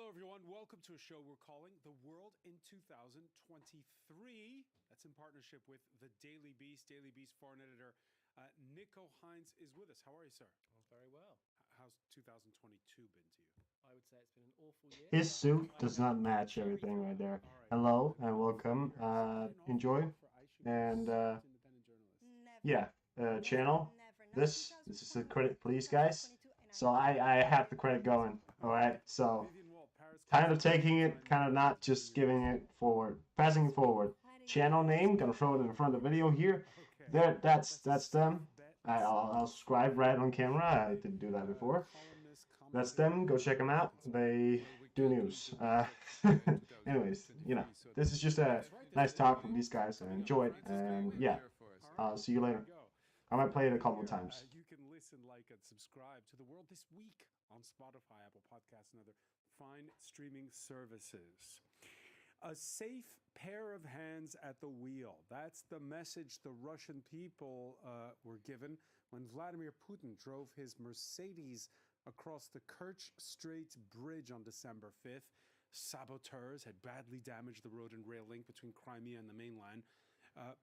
Hello, everyone. Welcome to a show we're calling The World in 2023. That's in partnership with The Daily Beast. Daily Beast foreign editor Nico Hines is with us. How are you, sir? Very well. How's 2022 been to you? I would say it's been an awful year. His suit does not match everything right there. All right. Hello and welcome. You're starting off Enjoy. for Aisha, And independent journalist. yeah, channel. This is the credit, please, guys. So I have the credit going. All right. So Vivian Walt, Paris kind of taking it, kind of not just giving it forward, passing it forward. Channel name, gonna throw it in front of the video here. Okay. There, that's them. I'll subscribe right on camera. I didn't do that before. That's them. Go check them out. They do news. Anyways, this is just a nice talk from these guys. I enjoy it. And yeah, I'll see you later. I might play it a couple of times. You can listen, like, and subscribe to The World this week on Spotify, Apple Podcasts, and other fine streaming services. A safe pair of hands at the wheel. That's the message the Russian people were given when Vladimir Putin drove his Mercedes across the Kerch Strait Bridge on December 5th. Saboteurs had badly damaged the road and rail link between Crimea and the mainland.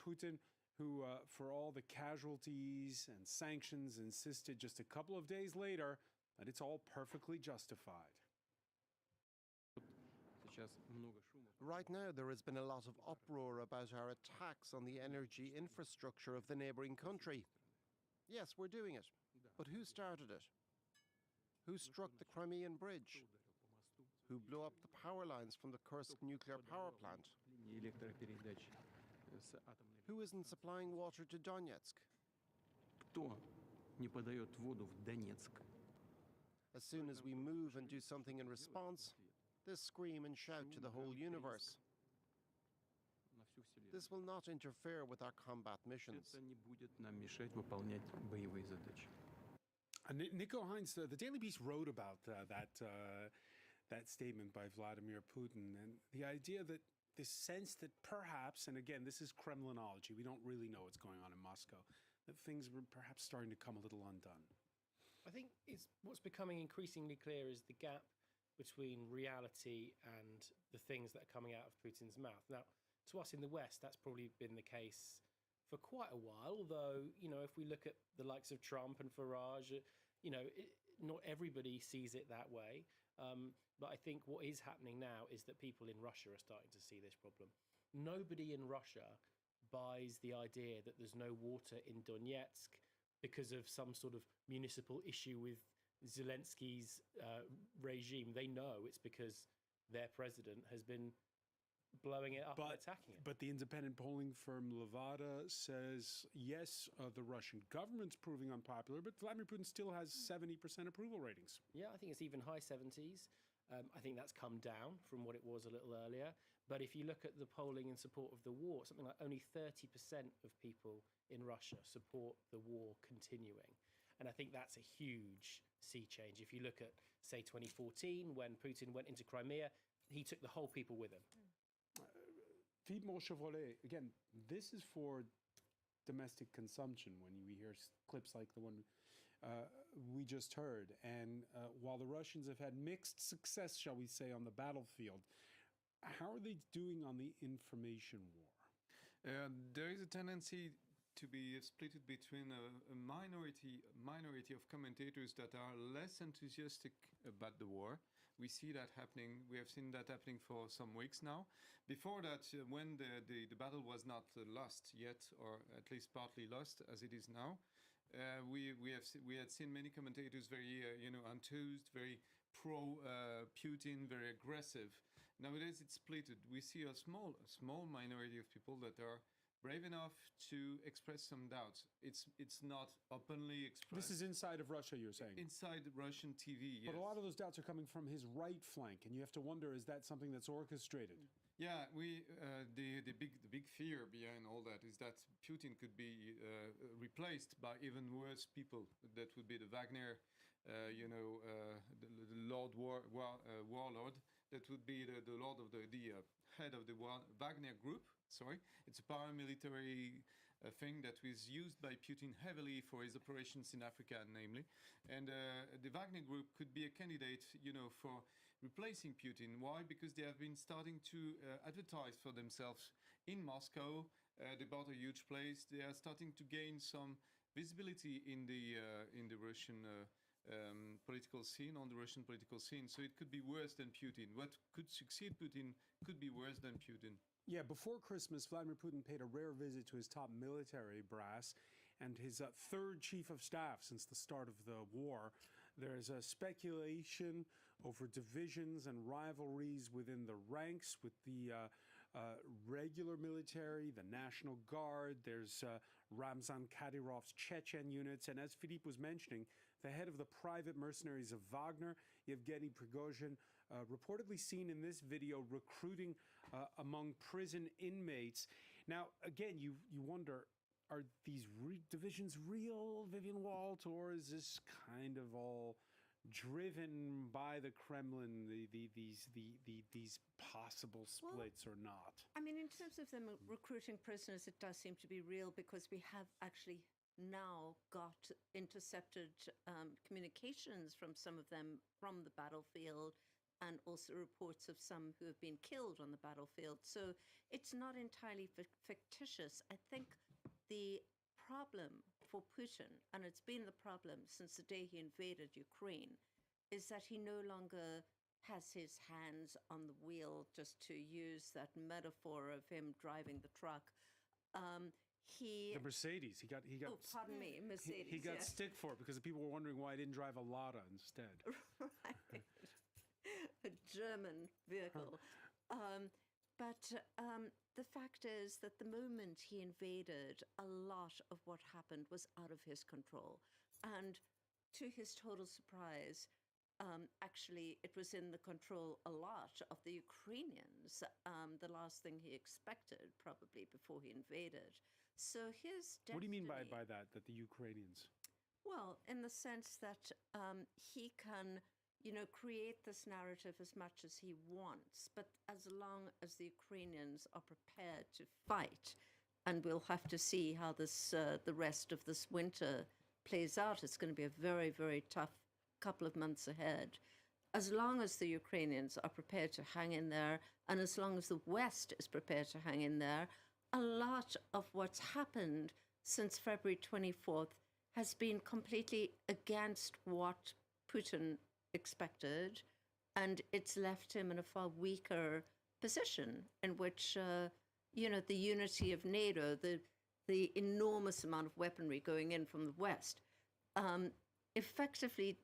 Putin, who, for all the casualties and sanctions, insisted just a couple of days later that it's all perfectly justified. Right now, there has been a lot of uproar about our attacks on the energy infrastructure of the neighboring country. Yes, we're doing it. But who started it? Who struck the Crimean Bridge? Who blew up the power lines from the Kursk nuclear power plant? Who isn't supplying water to Donetsk? As soon as we move and do something in response, they scream and shout to the whole universe. This will not interfere with our combat missions. Nico Hines, the Daily Beast wrote about that statement by Vladimir Putin, and the idea that this sense that perhaps, and again, this is Kremlinology, we don't really know what's going on in Moscow, that things were perhaps starting to come a little undone. I think what's becoming increasingly clear is the gap between reality and the things that are coming out of Putin's mouth. Now, to us in the West, that's probably been the case for quite a while, although, if we look at the likes of Trump and Farage, not everybody sees it that way. But I think what is happening now is that people in Russia are starting to see this problem. Nobody in Russia buys the idea that there's no water in Donetsk because of some sort of municipal issue with Zelensky's regime. They know it's because their president has been blowing it up and attacking it. But the independent polling firm Levada says, yes, the Russian government's proving unpopular, but Vladimir Putin still has 70% approval ratings. Yeah, I think it's even high 70s. I think that's come down from what it was a little earlier. But if you look at the polling in support of the war, something like only 30% of people in Russia support the war continuing. And I think that's a huge sea change. If you look at, say, 2014, when Putin went into Crimea, he took the whole people with him. Feed more Chevrolet. Again, this is for domestic consumption when we hear clips like the one we just heard. And while the Russians have had mixed success, shall we say, on the battlefield, how are they doing on the information war? There is a tendency to be split between a minority of commentators that are less enthusiastic about the war. We see that happening. We have seen that happening for some weeks now. Before that, when the battle was not lost yet, or at least partly lost, as it is now, we had seen many commentators very enthused, very pro Putin, very aggressive. Nowadays, it's split. We see a small minority of people that are brave enough to express some doubts. It's not openly expressed. This is inside of Russia, you're saying? Inside Russian TV, yes. But a lot of those doubts are coming from his right flank, and you have to wonder, is that something that's orchestrated? Yeah, the big fear behind all that is that Putin could be replaced by even worse people. That would be the Wagner, the warlord. That would be the lord of the head of the Wagner group. Sorry, it's a paramilitary thing that was used by Putin heavily for his operations in Africa, namely. And the Wagner group could be a candidate, for replacing Putin. Why? Because they have been starting to advertise for themselves in Moscow. They bought a huge place. They are starting to gain some visibility in the Russian political scene, on the Russian political scene. So it could be worse than Putin. What could succeed Putin could be worse than Putin. Yeah, before Christmas, Vladimir Putin paid a rare visit to his top military brass and his third chief of staff since the start of the war. There's a speculation over divisions and rivalries within the ranks with the regular military, the National Guard. There's Ramzan Kadyrov's Chechen units. And as Philippe was mentioning, the head of the private mercenaries of Wagner, Yevgeny Prigozhin, reportedly seen in this video recruiting among prison inmates. Now, again, you wonder, are these divisions real, Vivian Walt, or is this kind of all driven by the Kremlin, these possible splits, or not? I mean, in terms of them recruiting prisoners, it does seem to be real, because we have actually now got intercepted communications from some of them from the battlefield, and also reports of some who have been killed on the battlefield. So it's not entirely fictitious. I think the problem for Putin, and it's been the problem since the day he invaded Ukraine, is that he no longer has his hands on the wheel, just to use that metaphor of him driving the truck. The Mercedes. He got. Oh, pardon me, Mercedes. He got yes. stick for it because people were wondering why he didn't drive a Lada instead. Right. A German vehicle. But the fact is that the moment he invaded, a lot of what happened was out of his control. And to his total surprise, actually, it was in the control a lot of the Ukrainians, the last thing he expected, probably, before he invaded. So his destiny... What do you mean by that the Ukrainians? Well, in the sense that he can, create this narrative as much as he wants, but as long as the Ukrainians are prepared to fight, and we'll have to see how this the rest of this winter plays out. It's going to be a very, very tough couple of months ahead. As long as the Ukrainians are prepared to hang in there, and as long as the West is prepared to hang in there, a lot of what's happened since February 24th has been completely against what Putin expected, and it's left him in a far weaker position, in which, the unity of NATO, the enormous amount of weaponry going in from the West, effectively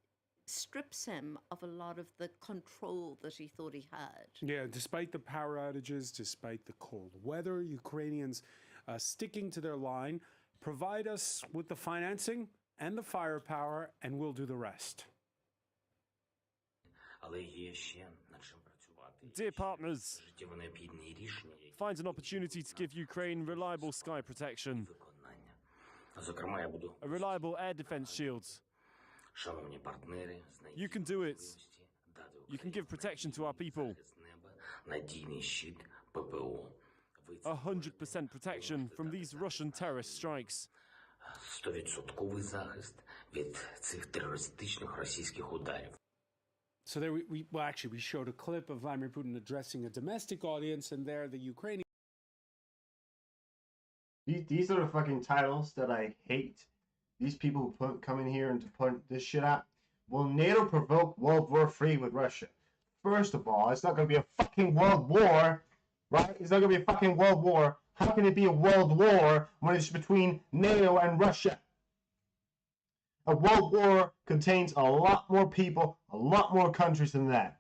strips him of a lot of the control that he thought he had. Yeah, despite the power outages, despite the cold weather, Ukrainians sticking to their line, provide us with the financing and the firepower, and we'll do the rest. Dear partners, find an opportunity to give Ukraine reliable sky protection, a reliable air defense shields. You can do it. You can give protection to our people. 100% protection from these Russian terrorist strikes. 100% захист від цих терористичних російських ударів. So there we showed a clip of Vladimir Putin addressing a domestic audience, and there the Ukrainian... These are the fucking titles that I hate. These people who come in here and to put this shit out. Will NATO provoke World War III with Russia? First of all, it's not going to be a fucking world war, right? It's not going to be a fucking world war. How can it be a world war when it's between NATO and Russia? A world war contains a lot more people, a lot more countries than that.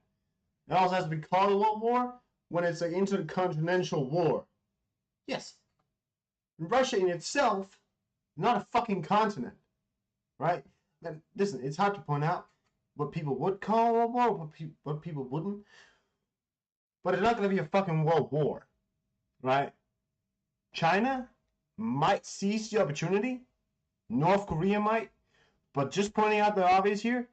It also has to be called a world war when it's an intercontinental war. Yes. Russia in itself is not a fucking continent, right? And listen, it's hard to point out what people would call a world war, what people wouldn't. But it's not going to be a fucking world war, right? China might seize the opportunity. North Korea might. But just pointing out the obvious here,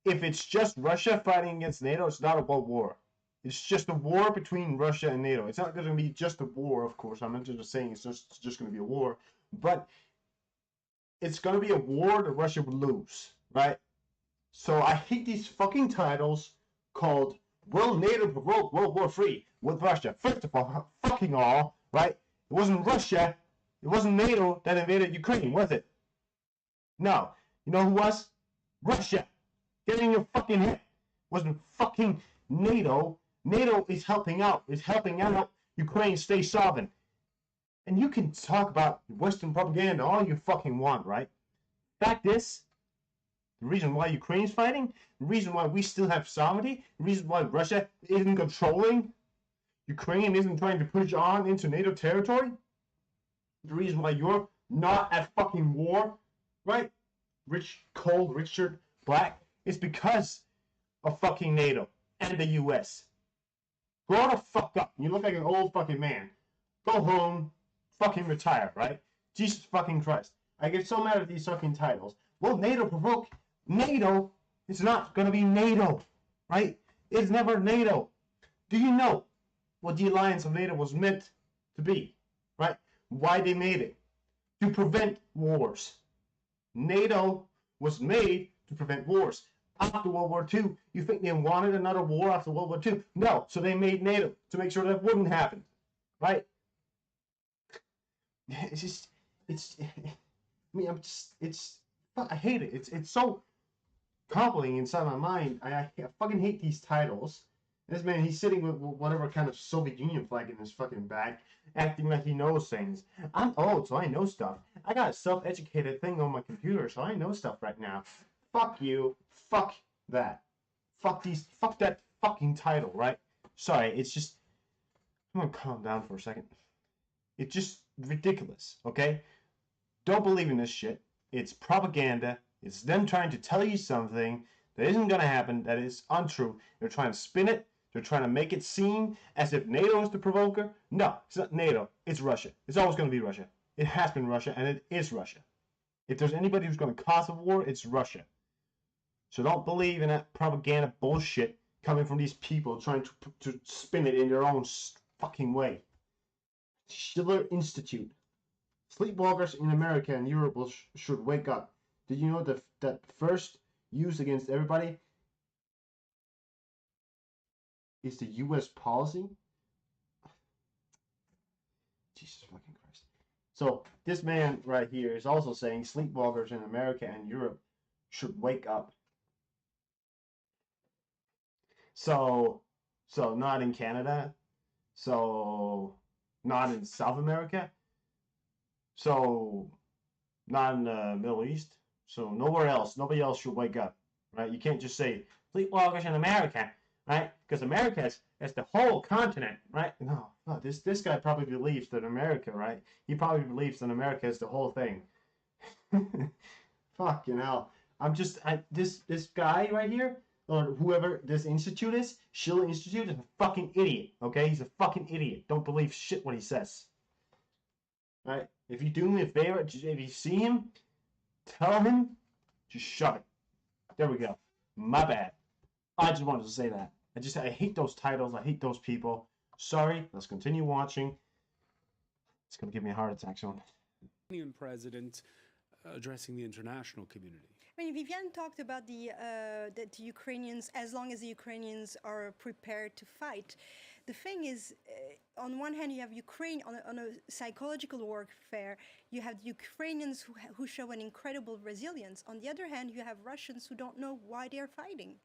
if it's just Russia fighting against NATO, it's not a world war. It's just a war between Russia and NATO. It's not going to be just a war, of course. I'm not just saying it's just going to be a war. But it's going to be a war that Russia would lose, right? So I hate these fucking titles called Will NATO provoke World War III with Russia? First of all, fucking all, right? It wasn't Russia, it wasn't NATO that invaded Ukraine, was it? No. You know who was? Russia. Get in your fucking head. It wasn't fucking NATO. NATO is helping out Ukraine stay sovereign. And you can talk about Western propaganda all you fucking want, right? Fact is, the reason why Ukraine's fighting, the reason why we still have sovereignty, the reason why Russia isn't controlling Ukraine, isn't trying to push on into NATO territory, the reason why you're not at fucking war, right? Rich, cold, Richard Black, is because of fucking NATO and the US. Grow the fuck up. You look like an old fucking man. Go home, fucking retire, right? Jesus fucking Christ. I get so mad at these fucking titles. Will NATO provoke? NATO is not going to be NATO, right? It's never NATO. Do you know what the alliance of NATO was meant to be, right? Why they made it? To prevent wars. NATO was made to prevent wars. After World War II, you think they wanted another war after World War II? No, so they made NATO to make sure that wouldn't happen, right? It's just, I hate it. It's so complicating inside my mind. I fucking hate these titles. This man, he's sitting with whatever kind of Soviet Union flag in his fucking bag, acting like he knows things. I'm old, so I know stuff. I got a self-educated thing on my computer, so I know stuff right now. Fuck you. Fuck that. Fuck that fucking title, right? Sorry, it's just, I'm gonna calm down for a second. It's just ridiculous, okay? Don't believe in this shit. It's propaganda. It's them trying to tell you something that isn't gonna happen, that is untrue. They're trying to spin it. They're trying to make it seem as if NATO is the provoker. No, it's not NATO. It's Russia. It's always going to be Russia. It has been Russia, and it is Russia. If there's anybody who's going to cause a war, it's Russia. So don't believe in that propaganda bullshit coming from these people trying to spin it in their own fucking way. Schiller Institute. Sleepwalkers in America and Europe should wake up. Did you know that first use against everybody is the U.S. policy? Jesus fucking Christ. So this man right here is also saying sleepwalkers in America and Europe should wake up. So not in Canada. So not in South America. So not in the Middle East. So nowhere else. Nobody else should wake up. Right? You can't just say sleepwalkers in America. Right? Because America is the whole continent, right? No, this guy probably believes that America, right? He probably believes that America is the whole thing. Fucking hell. This guy right here, or whoever this institute is, Schiller Institute, is a fucking idiot, okay? He's a fucking idiot. Don't believe shit what he says. Right? If you do me a favor, if you see him, tell him to shut it. There we go. My bad. I just wanted to say that. I hate those titles. I hate those people. Sorry. Let's continue watching. It's going to give me a heart attack soon. Iranian president addressing the international community. I mean, Viviane talked about the Ukrainians, as long as the Ukrainians are prepared to fight. The thing is, on one hand, you have Ukraine on a psychological warfare. You have the Ukrainians who show an incredible resilience. On the other hand, you have Russians who don't know why they're fighting.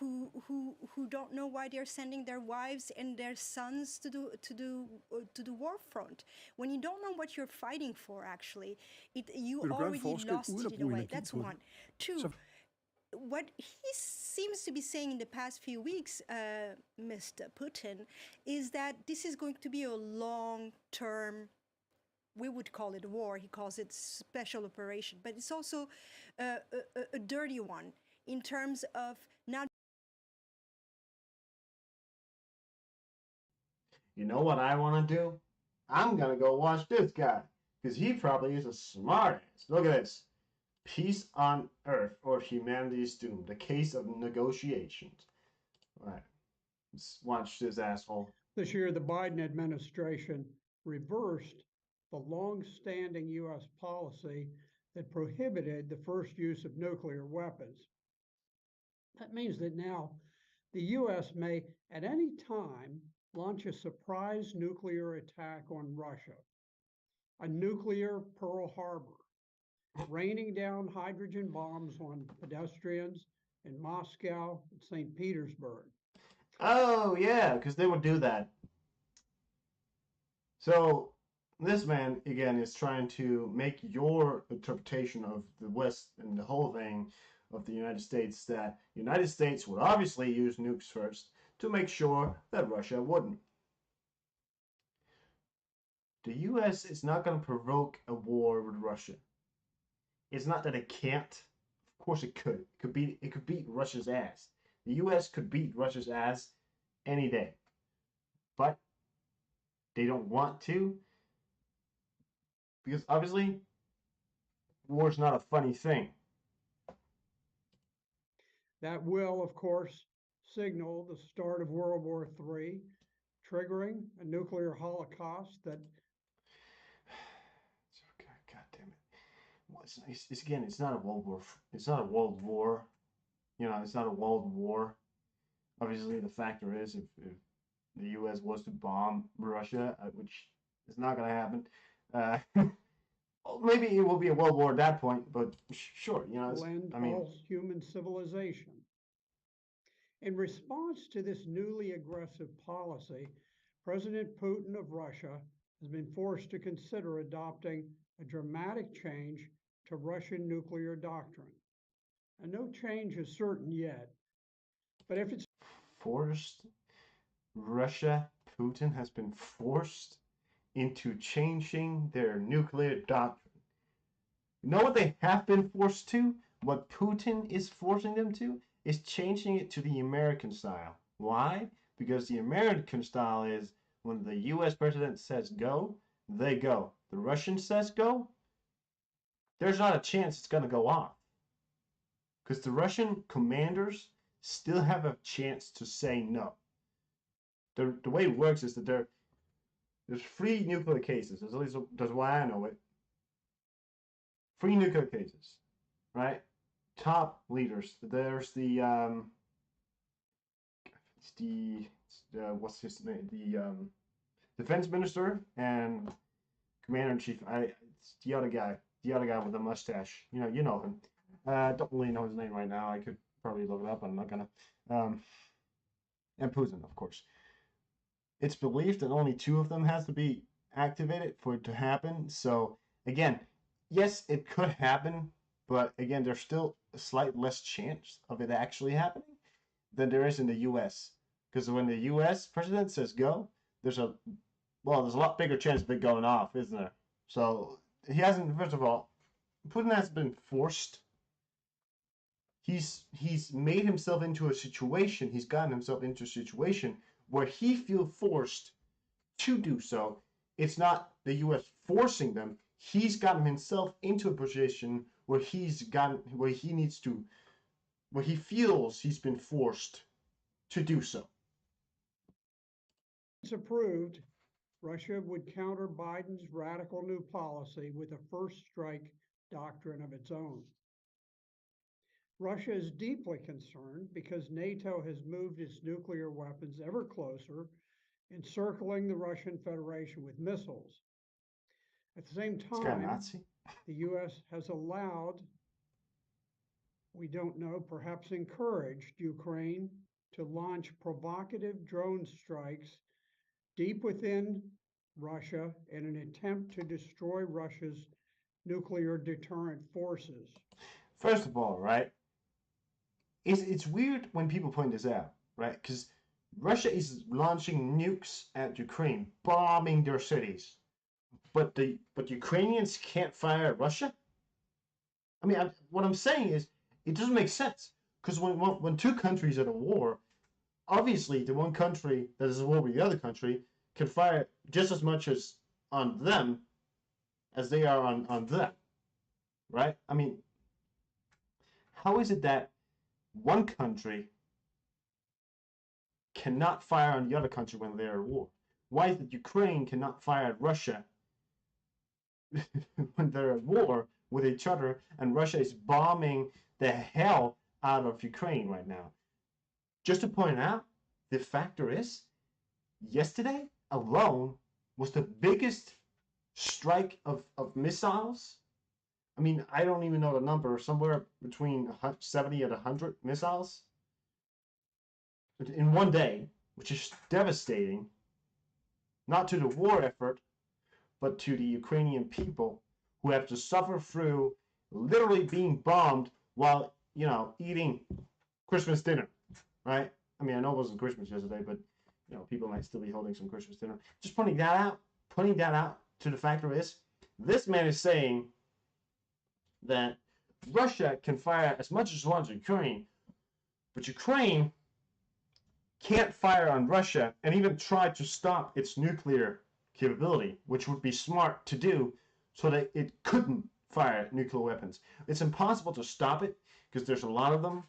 Who don't know why they're sending their wives and their sons to the war front. When you don't know what you're fighting for, actually, you already lost it in a way. That's one. Two, what he seems to be saying in the past few weeks, Mr. Putin, is that this is going to be a long-term, we would call it a war. He calls it special operation, but it's also a dirty one. In terms of not. You know what I want to do? I'm going to go watch this guy, because he probably is a smartass. Look at this. Peace on Earth or Humanity's Doom. The Case of Negotiations. All right. Let's watch this asshole. This year, the Biden administration reversed the long-standing U.S. policy that prohibited the first use of nuclear weapons. That means that now the U.S. may at any time launch a surprise nuclear attack on Russia, a nuclear Pearl Harbor, raining down hydrogen bombs on pedestrians in Moscow and St. Petersburg. Oh, yeah, because they would do that. So this man, again, is trying to make your interpretation of the West and the whole thing of the United States that the United States would obviously use nukes first to make sure that Russia wouldn't. The U.S. is not going to provoke a war with Russia. It's not that it can't. Of course it could. It could beat Russia's ass. The U.S. could beat Russia's ass any day. But they don't want to. Because obviously, war's not a funny thing. That will, of course, signal the start of World War III, triggering a nuclear holocaust that. God damn it! Well, it's again, it's not a world war. It's not a world war. You know, it's not a world war. Obviously, the factor is if the U.S. was to bomb Russia, which is not going to happen. Maybe it will be a world war at that point, but sure, you know. I mean, all human civilization. In response to this newly aggressive policy, President Putin of Russia has been forced to consider adopting a dramatic change to Russian nuclear doctrine. And no change is certain yet, but if it's forced, Putin has been forced into changing their nuclear doctrine. You know what they have been forced to? What Putin is forcing them to is changing it to the American style. Why? Because the American style is when the US president says go, they go. The Russian says go, there's not a chance it's going to go off. Because the Russian commanders still have a chance to say no. The way it works is that there's 3 nuclear cases. At least that's why I know it. 3 nuclear cases, right? Top leaders. There's the what's his name? The defense minister and commander in chief. It's the other guy with the mustache. You know him. Don't really know his name right now. I could probably look it up, but I'm not gonna. And Putin, of course. It's believed that only 2 of them has to be activated for it to happen. So again, yes, it could happen, but again, there's still a slight less chance of it actually happening than there is in the U.S. Because when the U.S. president says go, there's a lot bigger chance of it going off, isn't there? So he hasn't. First of all, Putin has been forced. He's made himself into a situation. He's gotten himself into a situation where he feels forced to do so. It's not the U.S. forcing them. He's gotten himself into a position where he feels he's been forced to do so. It's approved, Russia would counter Biden's radical new policy with a first strike doctrine of its own. Russia is deeply concerned because NATO has moved its nuclear weapons ever closer, encircling the Russian Federation with missiles. At the same time, the U.S. has allowed, we don't know, perhaps encouraged Ukraine to launch provocative drone strikes deep within Russia in an attempt to destroy Russia's nuclear deterrent forces. First of all, right, it's weird when people point this out, right? Because Russia is launching nukes at Ukraine, bombing their cities, but Ukrainians can't fire at Russia. I mean, what I'm saying is it doesn't make sense because when 2 countries are at a war, obviously the one country that is at war with the other country can fire just as much as on them as they are on them, right? I mean, how is it that one country cannot fire on the other country when they're at war? Why is it Ukraine cannot fire at Russia when they're at war with each other and Russia is bombing the hell out of Ukraine right now? just to point out, the factor is, yesterday alone was the biggest strike of missiles. I mean, I don't even know the number, somewhere between 70 and 100 missiles in one day, which is devastating, not to the war effort, but to the Ukrainian people who have to suffer through literally being bombed while, eating Christmas dinner, right? I mean, I know it wasn't Christmas yesterday, but, people might still be holding some Christmas dinner. Just pointing that out to the factor is, this man is saying that Russia can fire as much as it wants on Ukraine, but Ukraine can't fire on Russia and even try to stop its nuclear capability, which would be smart to do so that it couldn't fire nuclear weapons. It's impossible to stop it because there's a lot of them,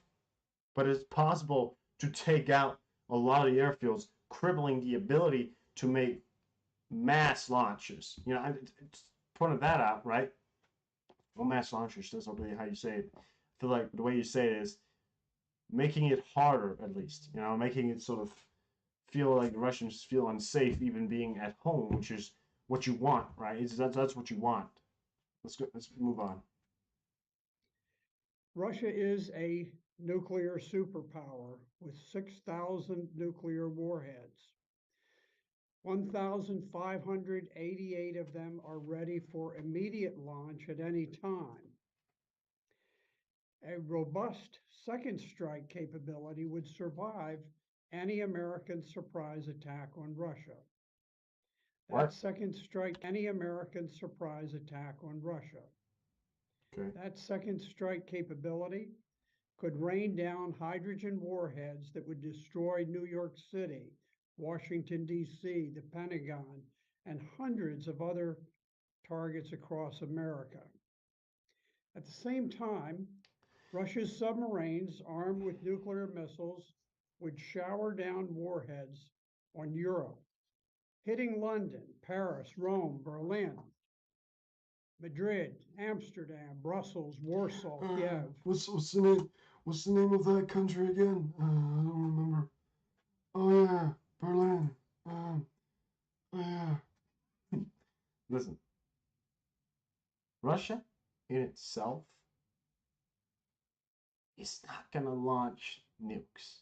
but it's possible to take out a lot of the airfields, crippling the ability to make mass launches. It's pointed that out, right? Well, mass launchers, that's not really how you say it. I feel like the way you say it is making it harder, at least. Making it sort of feel like the Russians feel unsafe even being at home, which is what you want, right? That's what you want. Let's move on. Russia is a nuclear superpower with 6,000 nuclear warheads. 1,588 of them are ready for immediate launch at any time. A robust second strike capability would survive any American surprise attack on Russia. That second strike, any American surprise attack on Russia. Okay. That second strike capability could rain down hydrogen warheads that would destroy New York City, Washington, D.C., the Pentagon, and hundreds of other targets across America. At the same time, Russia's submarines armed with nuclear missiles would shower down warheads on Europe, hitting London, Paris, Rome, Berlin, Madrid, Amsterdam, Brussels, Warsaw, Kiev. What's the name? What's the name of that country again? I don't remember. Oh yeah, Berlin. Oh yeah. Listen, Russia in itself is not gonna launch nukes.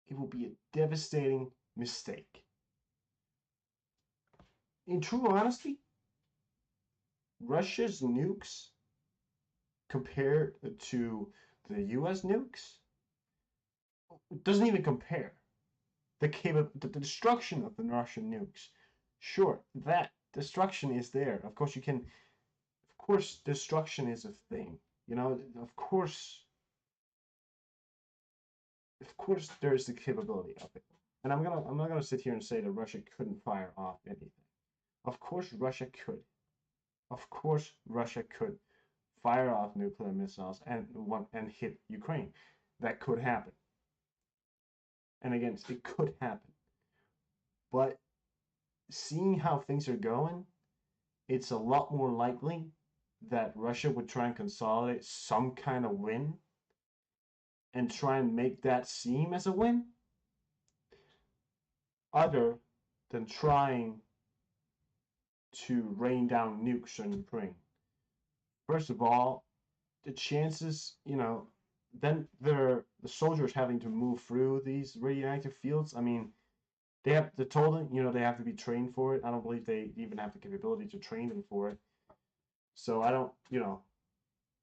It will be a devastating mistake. In true honesty, Russia's nukes compared to the US nukes, it doesn't even compare. The destruction of the Russian nukes, sure, that destruction is there. Of course, destruction is a thing. Of course there's the capability of it. And I'm not gonna sit here and say that Russia couldn't fire off anything. Of course Russia could. Of course Russia could fire off nuclear missiles and hit Ukraine. That could happen. And again, it could happen. But seeing how things are going, it's a lot more likely that Russia would try and consolidate some kind of win and try and make that seem as a win, other than trying to rain down nukes on Ukraine. First of all, the chances, then the soldiers having to move through these radioactive fields. I mean, they're told, they have to be trained for it. I don't believe they even have the capability to train them for it. So I don't,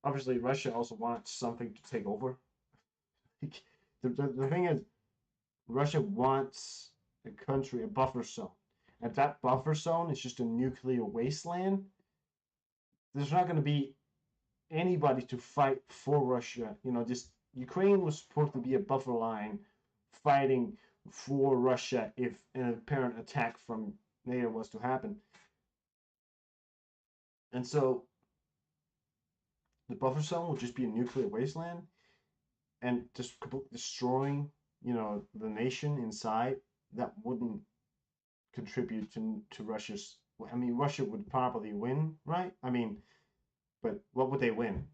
obviously Russia also wants something to take over. The thing is, Russia wants a country, a buffer zone. If that buffer zone is just a nuclear wasteland, there's not going to be anybody to fight for Russia. Just Ukraine was supposed to be a buffer line fighting for Russia if an apparent attack from NATO was to happen. And so the buffer zone would just be a nuclear wasteland and just destroying, the nation inside. That wouldn't contribute to Russia's. I mean, Russia would probably win, right? I mean, but what would they win?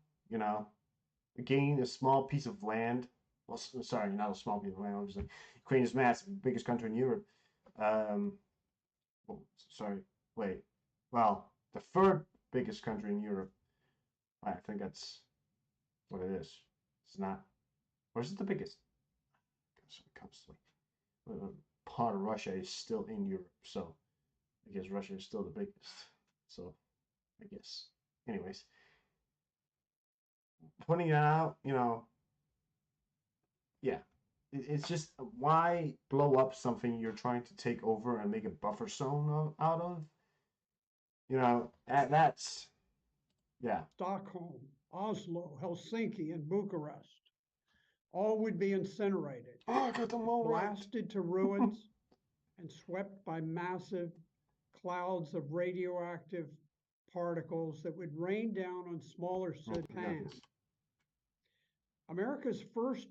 Gain a small piece of land well, sorry, not a small piece of land, obviously. Ukraine is massive, biggest country in Europe. Well, sorry, wait. Well, the third biggest country in Europe. I think that's what it is. It's not, or is it the biggest? Constantly. Part of Russia is still in Europe, so I guess Russia is still the biggest. So I guess, anyways, pointing that out, yeah, it's just why blow up something you're trying to take over and make a buffer zone out of? That's yeah. Stockholm, Oslo, Helsinki, and Bucharest all would be incinerated, I got them all blasted to ruins, and swept by massive clouds of radioactive particles that would rain down on smaller Japan. America's first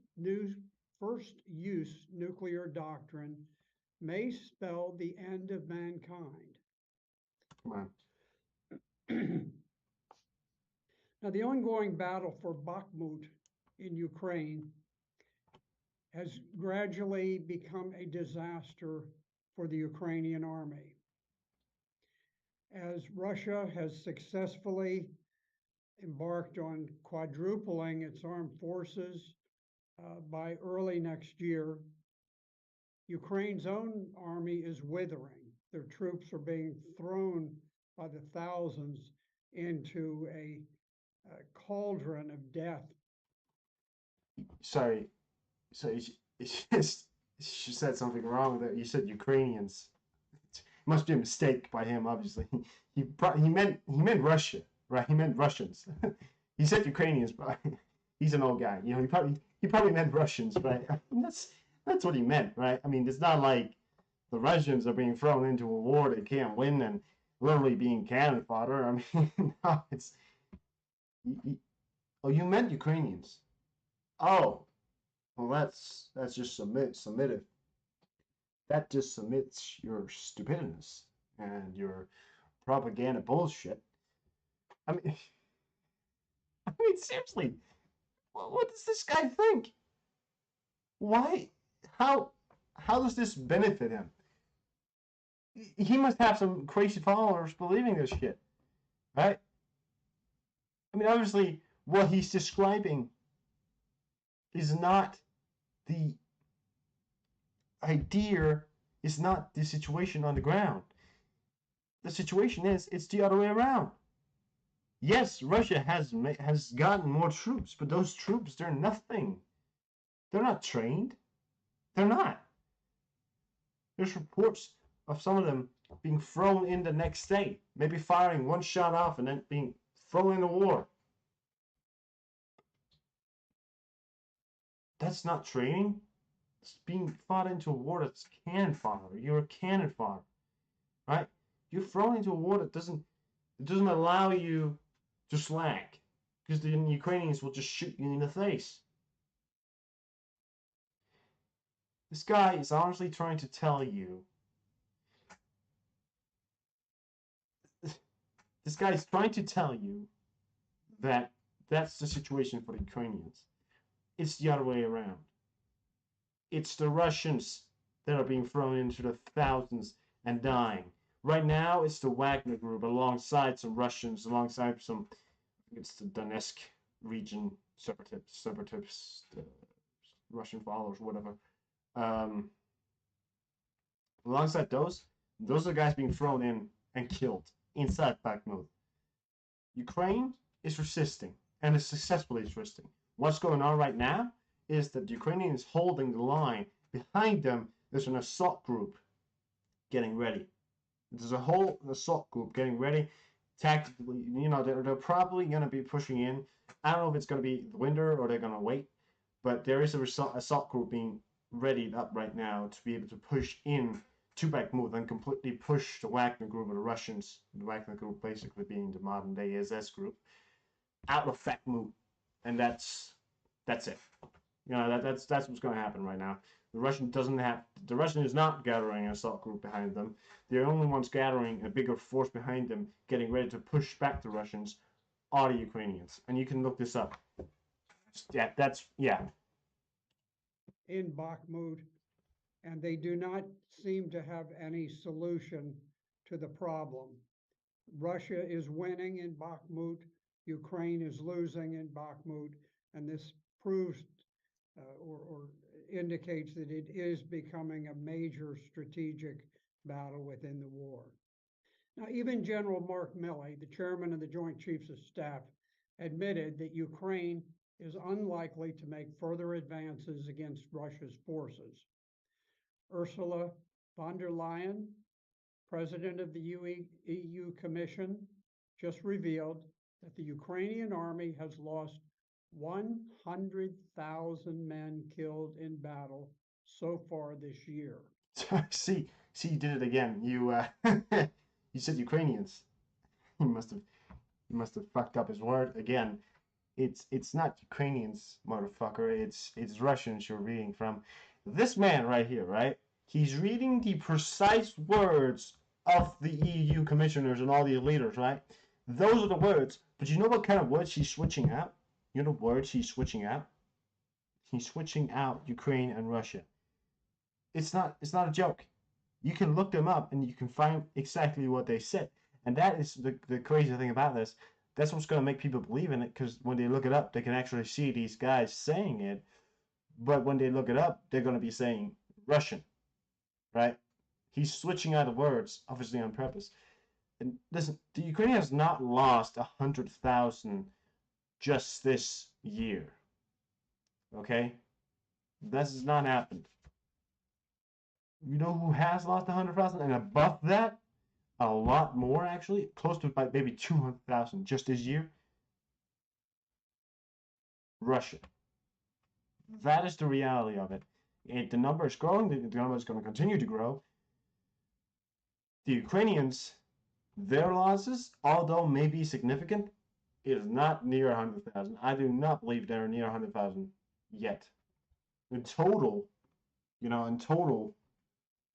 use nuclear doctrine may spell the end of mankind. Come on. Now, the ongoing battle for Bakhmut in Ukraine has gradually become a disaster for the Ukrainian army. As Russia has successfully embarked on quadrupling its armed forces by early next year, Ukraine's own army is withering. Their troops are being thrown by the thousands into a cauldron of death. Sorry, so she said something wrong there. You said Ukrainians. It must be a mistake by him. Obviously, he meant Russia, right? He meant Russians. He said Ukrainians, but he's an old guy. He probably meant Russians, right? That's what he meant, right? I mean, it's not like the Russians are being thrown into a war they can't win and literally being cannon fodder. I mean, no, it's. Oh, you meant Ukrainians. Oh, well, that's just submitted. That just submits your stupidness and your propaganda bullshit. I mean, seriously, what does this guy think? Why? How does this benefit him? He must have some crazy followers believing this shit, right? I mean, obviously, what he's describing is not the idea, is not the situation on the ground. The situation is, it's the other way around. Yes, Russia has gotten more troops, but those troops, they're nothing. They're not trained. They're not. There's reports of some of them being thrown in the next day, maybe firing one shot off and then being thrown into war. That's not training. It's being fought into a war that's cannon fodder. You're a cannon fodder, right? You're thrown into a war that doesn't allow you to slack, because the Ukrainians will just shoot you in the face. This guy is honestly trying to tell you. This guy is trying to tell you that that's the situation for the Ukrainians. It's the other way around. It's the Russians that are being thrown into the thousands and dying. Right now, it's the Wagner Group alongside some Russians, alongside some, I think it's the Donetsk region separatists, Russian followers, whatever. Alongside those are the guys being thrown in and killed inside Bakhmut. Ukraine is resisting, and is successfully resisting. What's going on right now is that the Ukrainians holding the line. Behind them, there's an assault group getting ready. There's a whole assault group getting ready. Tactically, they're probably going to be pushing in. I don't know if it's going to be the winter or they're going to wait, but there is a assault group being readied up right now to be able to push in to Bakhmut and completely push the Wagner Group of the Russians, the Wagner Group basically being the modern day SS group, out of Bakhmut, and that's it. That's what's going to happen right now. The Russian is not gathering an assault group behind them. The only ones gathering a bigger force behind them, getting ready to push back the Russians, are the Ukrainians, and you can look this up. Yeah. in Bakhmut, and they do not seem to have any solution to the problem. Russia is winning in Bakhmut, Ukraine is losing in Bakhmut, and this proves or indicates that it is becoming a major strategic battle within the war. Now, even General Mark Milley, the chairman of the Joint Chiefs of Staff, admitted that Ukraine is unlikely to make further advances against Russia's forces. Ursula von der Leyen, president of the EU Commission, just revealed that the Ukrainian army has lost 100,000 men killed in battle so far this year. see, you did it again. You you said Ukrainians. He must have fucked up his word again. It's not Ukrainians, motherfucker. It's Russians you're reading from. This man right here, right? He's reading the precise words of the EU commissioners and all the leaders, right? Those are the words. But you know what kind of words he's switching out? You know the words he's switching out? He's switching out Ukraine and Russia. It's not a joke. You can look them up and you can find exactly what they said. And that is the crazy thing about this. That's what's going to make people believe in it, because when they look it up, they can actually see these guys saying it. But when they look it up, they're going to be saying Russian, right? He's switching out the words, obviously on purpose. And listen, the Ukraine has not lost 100,000 just this year. Okay? This has not happened. You know who has lost 100,000? And above that, a lot more actually, close to maybe 200,000 just this year? Russia. That is the reality of it. The number is growing, the number is going to continue to grow. The Ukrainians, their losses, although may be significant, is not near 100,000. I do not believe they're near 100,000 yet. In total,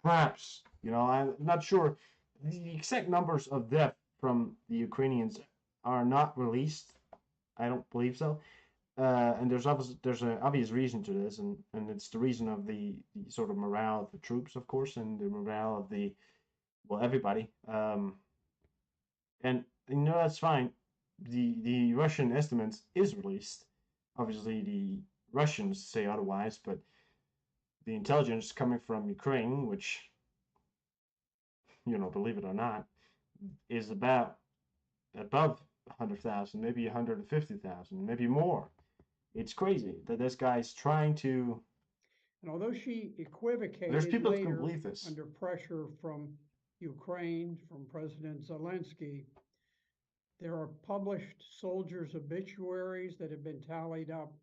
perhaps, I'm not sure. The exact numbers of death from the Ukrainians are not released. I don't believe so. And there's an obvious reason to this, and it's the reason of the sort of morale of the troops, of course, and the morale of everybody. And that's fine. The Russian estimates is released. Obviously, the Russians say otherwise, but the intelligence coming from Ukraine, which, believe it or not, is above 100,000, maybe 150,000, maybe more. It's crazy that this guy's trying to. And although she equivocated There's people later who can believe this. under pressure from Ukraine, from President Zelensky, there are published soldiers' obituaries that have been tallied up,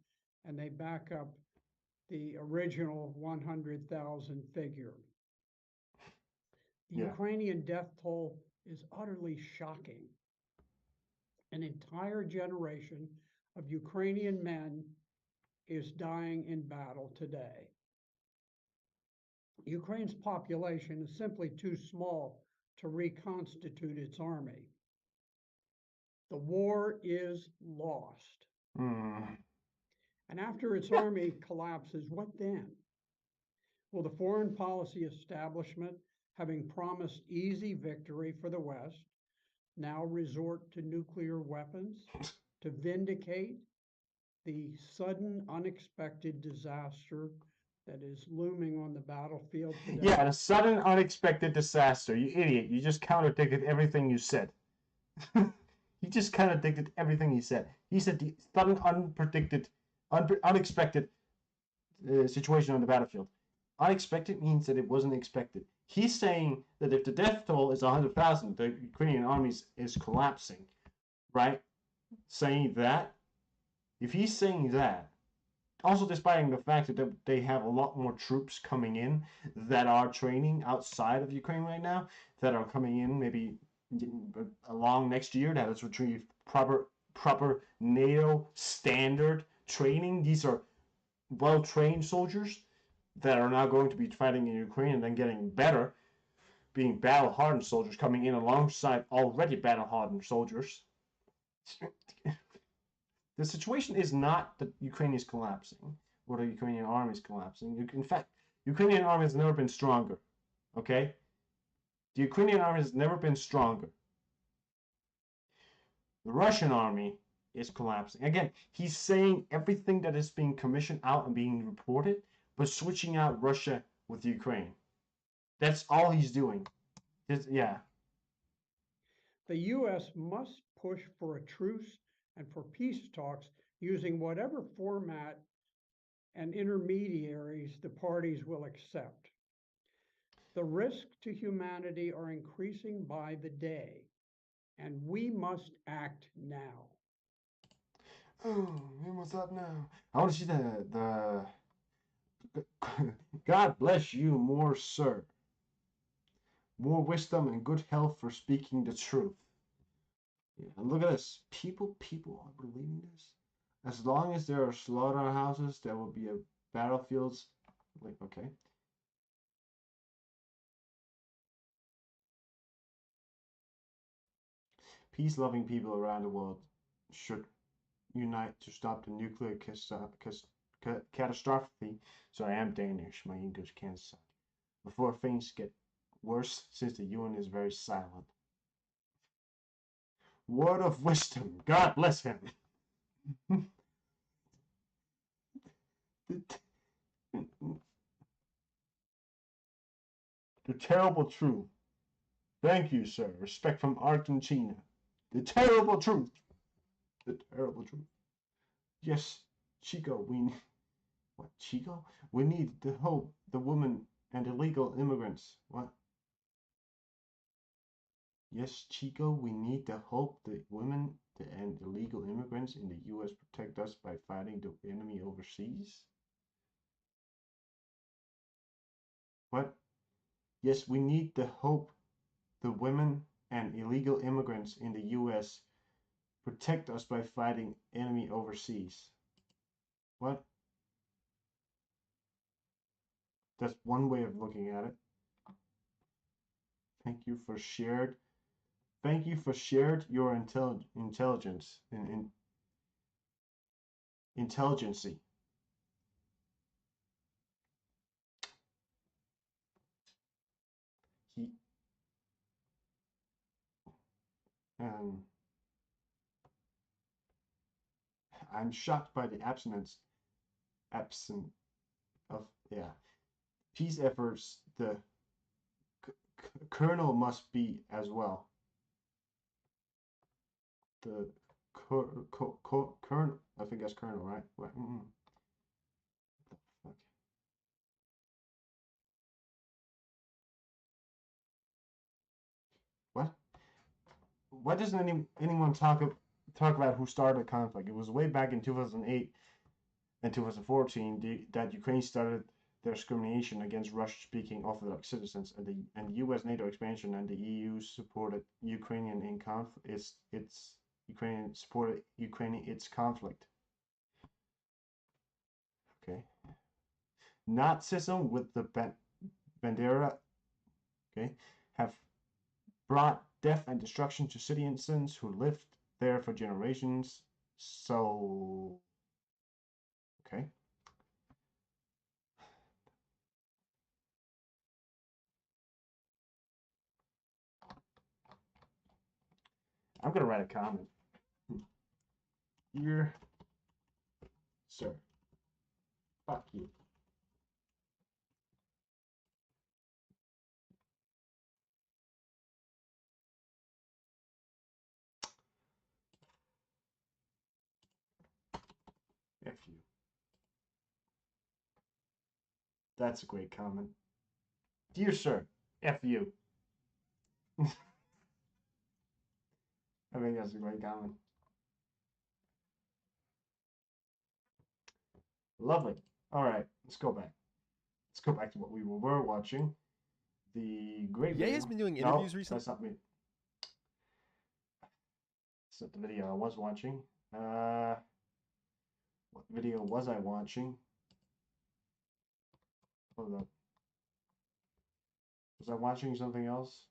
and they back up the original 100,000 figure. The Ukrainian death toll is utterly shocking. An entire generation of Ukrainian men is dying in battle today. Ukraine's population is simply too small to reconstitute its army. The war is lost. And after its army collapses, what then? Will the foreign policy establishment, having promised easy victory for the West, now resort to nuclear weapons to vindicate the sudden, unexpected disaster that is looming on the battlefield today? Yeah, the sudden, unexpected disaster. You idiot. You just contradicted everything you said. He just contradicted everything he said. He said the sudden, unexpected situation on the battlefield. Unexpected means that it wasn't expected. He's saying that if the death toll is 100,000, the Ukrainian army is collapsing, right? Saying that, if he's saying that, also despite the fact that they have a lot more troops coming in that are training outside of Ukraine right now, that are coming in maybe along next year, that has retrieved proper NATO standard training. These are well-trained soldiers that are now going to be fighting in Ukraine and then getting better, being battle-hardened soldiers coming in alongside already battle-hardened soldiers. The situation is not that Ukraine is collapsing. or the Ukrainian army is collapsing. In fact, Ukrainian army has never been stronger. Okay? The Ukrainian army has never been stronger. The Russian army is collapsing. Again, he's saying everything that is being commissioned out and being reported, but switching out Russia with Ukraine. That's all he's doing. Yeah. The U.S. must push for a truce and for peace talks using whatever format and intermediaries the parties will accept. The risks to humanity are increasing by the day, and we must act now. Oh, what's up now? I want to see the God bless you more, sir. More wisdom and good health for speaking the truth. Yeah, and look at this. People are believing this. As long as there are slaughterhouses, there will be a battlefields. Like, okay. Peace-loving people around the world should unite to stop the nuclear catastrophe. So I am Danish. My English can't suck. Before things get worse, since the UN is very silent. Word of wisdom. God bless him. The terrible truth. Thank you, sir. Respect from Argentina. The terrible truth. The terrible truth. Yes, Chico, what, Chico? We need the hope, the women, and illegal immigrants. What? Yes, Chico, we need the hope, the women, and illegal immigrants in the U.S. protect us by fighting the enemy overseas. What? Yes, we need the hope, the women, and illegal immigrants in the U.S. protect us by fighting enemy overseas. What? That's one way of looking at it. Thank you for shared. Thank you for shared your intelligence and intelligency. I'm shocked by the absence of peace efforts. The colonel must be as well. The colonel, I think that's colonel, right? What? The fuck? What? Why doesn't anyone talk about who started the conflict? It was way back in 2008 and 2014 that Ukraine started their discrimination against Russian-speaking Orthodox citizens, and the U.S. NATO expansion and the EU supported Ukrainian in conflict. Ukrainian supported its conflict. Okay. Nazism with the Bandera, okay, have brought death and destruction to citizens who lived there for generations. So, okay. I'm gonna write a comment. Dear sir, fuck you. F you. That's a great comment. Dear sir, F you. I think that's a great comment. Lovely. All right, let's go back. Let's go back to what we were watching. The great Ye has been doing interviews recently. That's not me. That's not the video I was watching. What video was I watching? Hold up. Was I watching something else?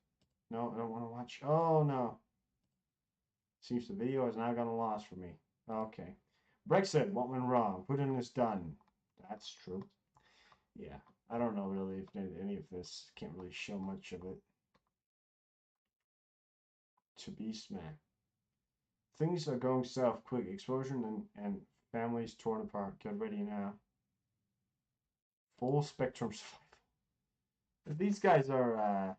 No, I don't want to watch. Oh, no. Seems the video has now gone lost for me. Okay. Brexit, what went wrong? Putin is done. That's true. Yeah, I don't know really if any of this. Can't really show much of it. To be smack. Things are going south quick. Explosion and families torn apart. Get ready now. Full spectrum survival. These guys are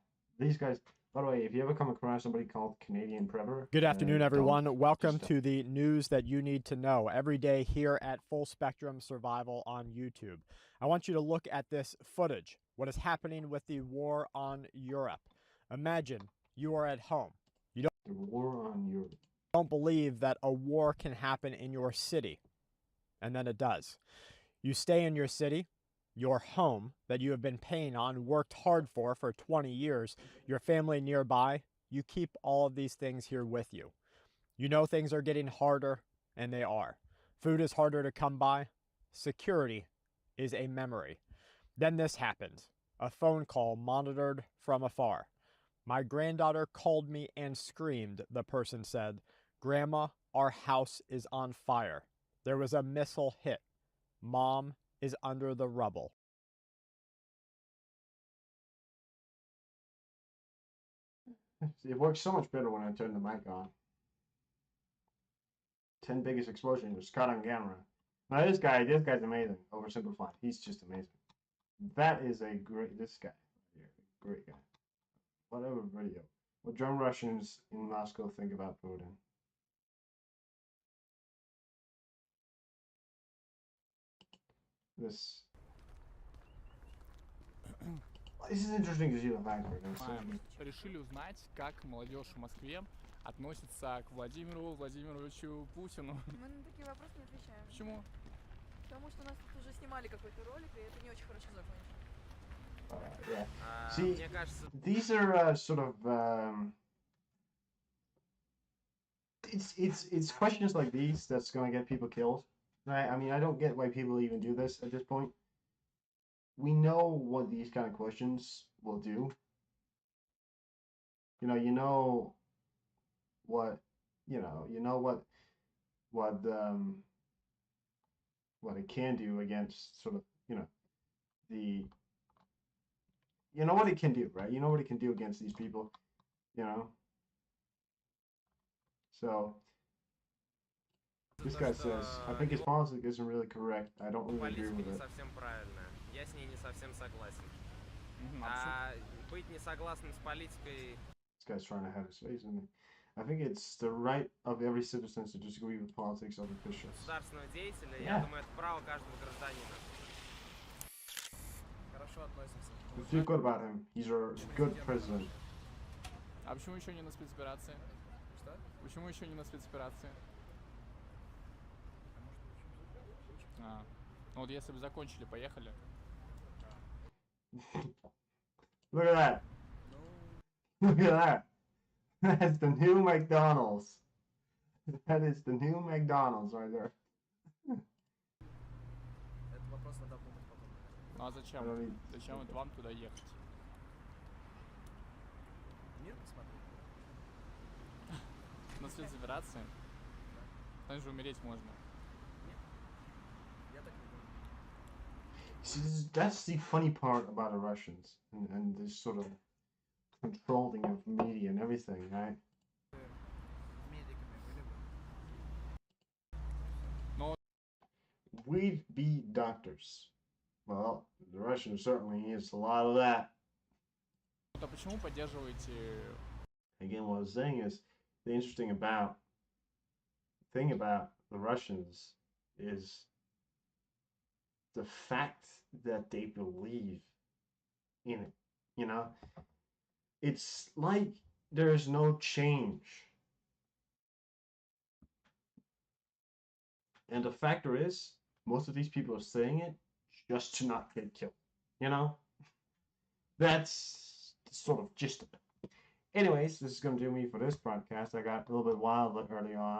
by the way, if you ever come across somebody called Canadian Predator. Good afternoon, everyone. Welcome to the news that you need to know every day here at Full Spectrum Survival on YouTube. I want you to look at this footage. What is happening with the war on Europe? Imagine you are at home. You The war on Europe. don't believe that a war can happen in your city, and then it does. You stay in your city, your home that you have been paying on, worked hard for 20 years, your family nearby. You keep all of these things here with you. You know things are getting harder, and they are. Food is harder to come by. Security is a memory. Then this happens. A phone call monitored from afar. My granddaughter called me and screamed, the person said. Grandma, our house is on fire. There was a missile hit. Mom is under the rubble. It works so much better when I turn the mic on. 10 biggest explosions was caught on camera. Now this guy's amazing. Oversimplified. He's just amazing. That is this guy. Great guy. Whatever video. What drunk Russians in Moscow think about Putin. This is interesting to see the fact. Решили узнать, как молодежь в Москве относится к Владимиру Владимировичу Путину. Мы на такие вопросы не отвечаем. Почему? Потому что у нас тут уже снимали какой-то ролик, и это не очень хорошо закончилось. Yeah. See, these are sort of it's questions like these that's gonna get people killed, right? I mean, I don't get why people even do this at this point. We know what these kind of questions will do. You know what it can do against sort of, you know what it can do, right? You know what it can do against these people, So this guy says, I think his policy isn't really correct. I don't really agree with it. Я с ней не совсем согласен. Быть не согласным с политикой. This guy's trying to have his face in me. I think it's the right of every citizen to disagree with politics of officials. Государственного деятеля, я думаю, это право каждого гражданина. Хорошо относимся. We feel good about him. He's a good president. А почему еще не на спецоперации? Что? Почему еще не на спецоперации? Ну вот если бы закончили, поехали. Look at that. Look at that. That's the new McDonald's. That is the new McDonald's right there. Это вопрос надо обдумать потом. Ну а зачем? Зачем вот вам туда ехать? Мир посмотреть. На спецоперации? Там же умереть можно. See, that's the funny part about the Russians and this sort of controlling of media and everything, right? We'd be doctors. Well, the Russians certainly is a lot of that. А почему поддерживаете? Again, what I was saying is the interesting thing about the Russians is the fact that they believe in it. It's like there's no change. And the factor is, most of these people are saying it just to not get killed. That's sort of gist of it. Anyways, this is going to do me for this podcast. I got a little bit wild early on.